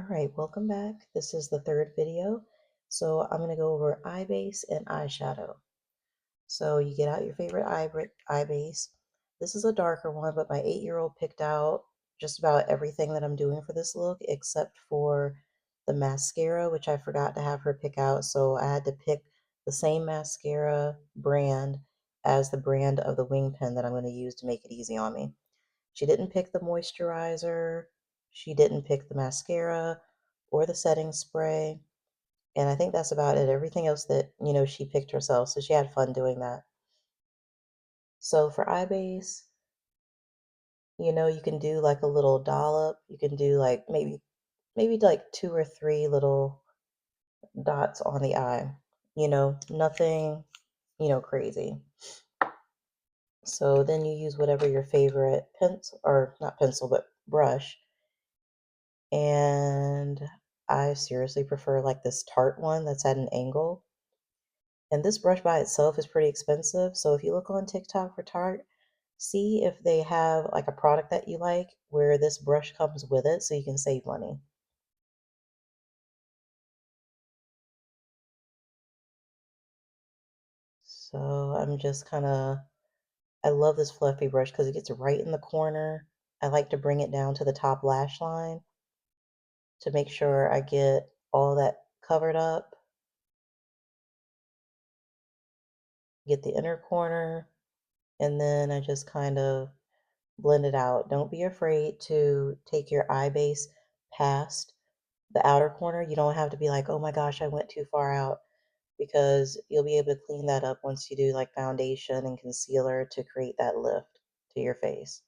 All right, welcome back. This is the third video. So I'm going to go over eye base and eyeshadow. So you get out your favorite eye base. This is a darker one, but my 8-year-old picked out just about everything that I'm doing for this look except for the mascara, which I forgot to have her pick out. So I had to pick the same mascara brand as the brand of the wing pen that I'm going to use to make it easy on me. She didn't pick the moisturizer, she didn't pick the mascara or the setting spray, and I think that's about it. Everything else that she picked herself, so she had fun doing that. So for eye base, you can do like a little dollop. You can do like maybe like 2 or 3 little dots on the eye. Nothing crazy. So then you use whatever your favorite pencil, or not pencil, but brush. And I seriously prefer like this Tarte one that's at an angle. And this brush by itself is pretty expensive. So if you look on TikTok for Tarte, see if they have like a product that you like where this brush comes with it so you can save money. So I'm just I love this fluffy brush because it gets right in the corner. I like to bring it down to the top lash line to make sure I get all that covered up, get the inner corner, and then I just kind of blend it out. Don't be afraid to take your eye base past the outer corner. You don't have to be like, oh my gosh, I went too far out, because you'll be able to clean that up once you do like foundation and concealer to create that lift to your face.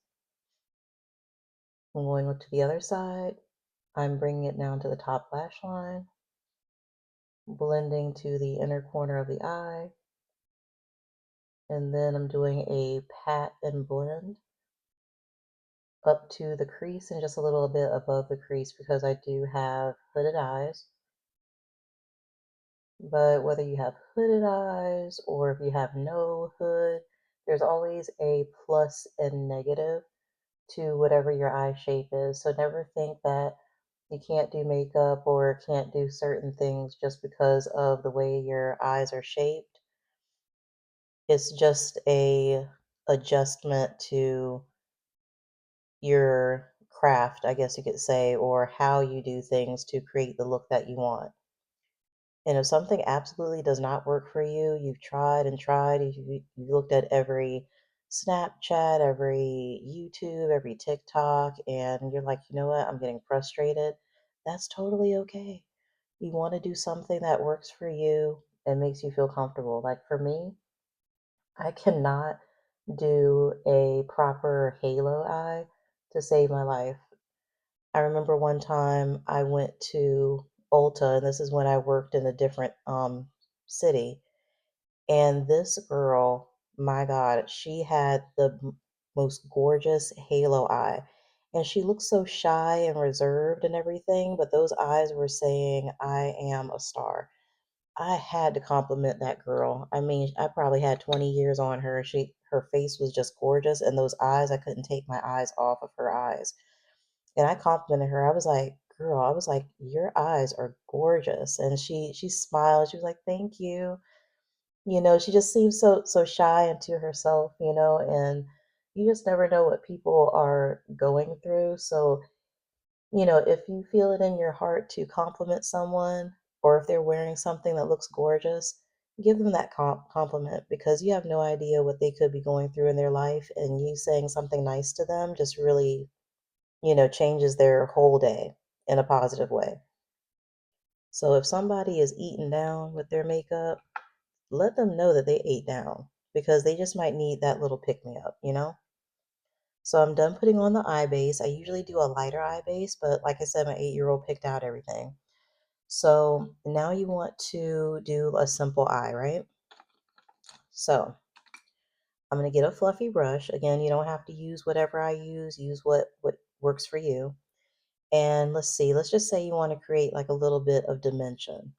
I'm going to the other side. I'm bringing it down to the top lash line, blending to the inner corner of the eye, and then I'm doing a pat and blend up to the crease and just a little bit above the crease because I do have hooded eyes. But whether you have hooded eyes or if you have no hood, there's always a plus and negative to whatever your eye shape is. So never think that you can't do makeup or can't do certain things just because of the way your eyes are shaped. It's just a adjustment to your craft, I guess you could say, or how you do things to create the look that you want. And if something absolutely does not work for you, you've tried and tried, you've looked at every Snapchat, every YouTube, every TikTok, and you're like, you know what, I'm getting frustrated. That's totally okay. You want to do something that works for you and makes you feel comfortable. Like for me, I cannot do a proper halo eye to save my life. I remember one time I went to Ulta, and this is when I worked in a different city. And this girl, my God, she had the most gorgeous halo eye. And she looked so shy and reserved and everything, but those eyes were saying, I am a star. I had to compliment that girl. I mean, I probably had 20 years on her. Her face was just gorgeous, and those eyes, I couldn't take my eyes off of her eyes. And I complimented her. I was like, "Girl," I was like, "Your eyes are gorgeous." And she smiled. She was like, "Thank you." She just seems so shy and to herself, and you just never know what people are going through. So, if you feel it in your heart to compliment someone, or if they're wearing something that looks gorgeous, give them that compliment because you have no idea what they could be going through in their life, and you saying something nice to them just really changes their whole day in a positive way. So if somebody is eating down with their makeup, let them know that they ate down because they just might need that little pick me up. So I'm done putting on the eye base. I usually do a lighter eye base, but like I said, my 8-year-old picked out everything. So now you want to do a simple eye, right? So I'm going to get a fluffy brush. Again, you don't have to use whatever I use what works for you. And let's see, let's just say you want to create like a little bit of dimension.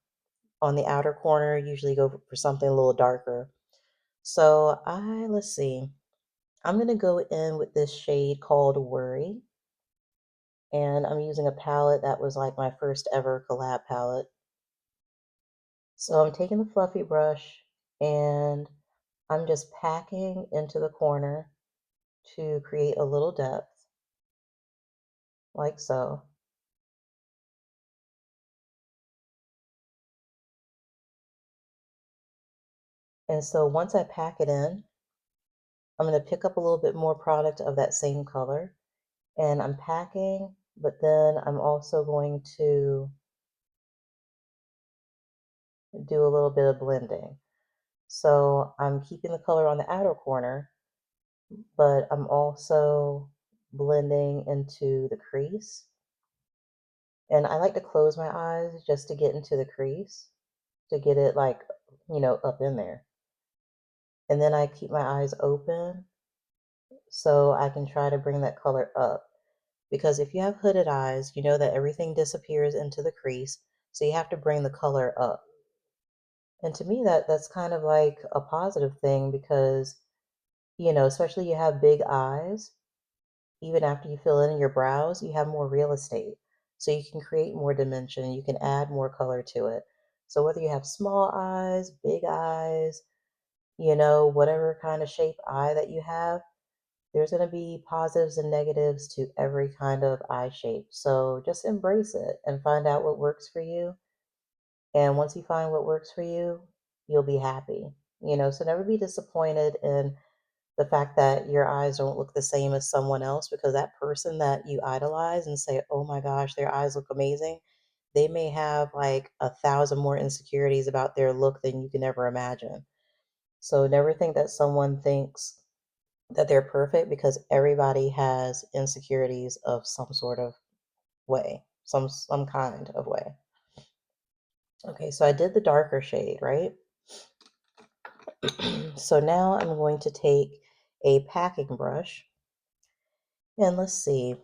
On the outer corner, usually go for something a little darker. So let's see, I'm going to go in with this shade called Worry. And I'm using a palette that was like my first ever collab palette. So I'm taking the fluffy brush and I'm just packing into the corner to create a little depth, like so. And so once I pack it in, I'm going to pick up a little bit more product of that same color. And I'm packing, but then I'm also going to do a little bit of blending. So I'm keeping the color on the outer corner, but I'm also blending into the crease. And I like to close my eyes just to get into the crease, to get it like, up in there. And then I keep my eyes open so I can try to bring that color up. Because if you have hooded eyes, you know that everything disappears into the crease, so you have to bring the color up. And to me, that's kind of like a positive thing because, especially you have big eyes, even after you fill in your brows, you have more real estate. So you can create more dimension, you can add more color to it. So whether you have small eyes, big eyes, whatever kind of shape eye that you have, there's going to be positives and negatives to every kind of eye shape. So just embrace it and find out what works for you. And once you find what works for you, you'll be happy. So never be disappointed in the fact that your eyes don't look the same as someone else because that person that you idolize and say, oh my gosh, their eyes look amazing, they may have like 1,000 more insecurities about their look than you can ever imagine. So never think that someone thinks that they're perfect because everybody has insecurities of some sort of way, some kind of way. Okay, so I did the darker shade, right? So now I'm going to take a packing brush and let's see.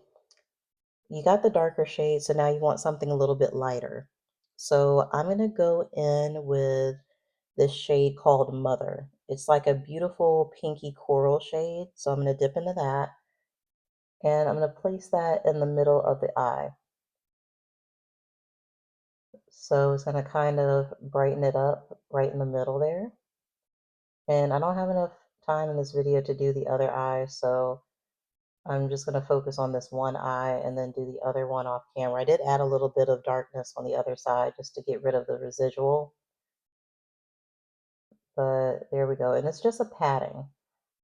You got the darker shade, so now you want something a little bit lighter. So I'm going to go in with this shade called Mother. It's like a beautiful pinky coral shade. So I'm going to dip into that and I'm going to place that in the middle of the eye. So it's going to kind of brighten it up right in the middle there. And I don't have enough time in this video to do the other eye, so I'm just going to focus on this one eye and then do the other one off camera. I did add a little bit of darkness on the other side just to get rid of the residual, but there we go. And it's just a patting,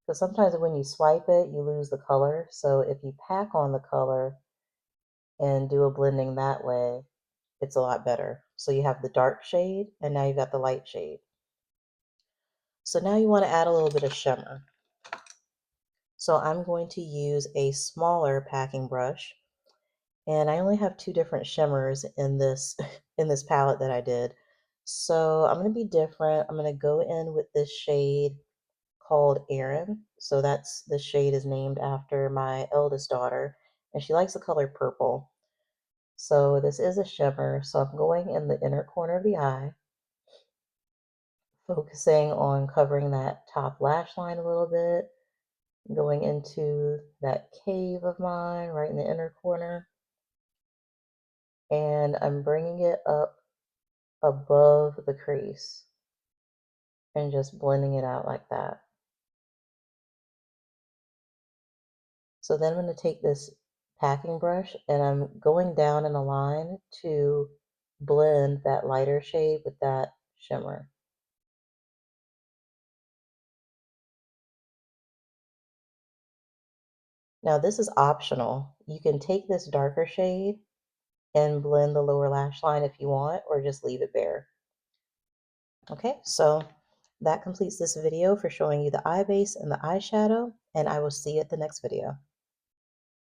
because sometimes when you swipe it, you lose the color. So if you pack on the color and do a blending that way, it's a lot better. So you have the dark shade and now you've got the light shade. So now you want to add a little bit of shimmer. So I'm going to use a smaller packing brush and I only have two different shimmers in this in this palette that I did. So I'm going to be different. I'm going to go in with this shade called Erin. So the shade is named after my eldest daughter and she likes the color purple. So this is a shimmer. So I'm going in the inner corner of the eye, focusing on covering that top lash line a little bit, going into that cave of mine right in the inner corner, and I'm bringing it up above the crease and just blending it out like that. So then I'm going to take this packing brush and I'm going down in a line to blend that lighter shade with that shimmer. Now this is optional. You can take this darker shade and blend the lower lash line if you want, or just leave it bare. Okay, so that completes this video for showing you the eye base and the eyeshadow, and I will see you at the next video.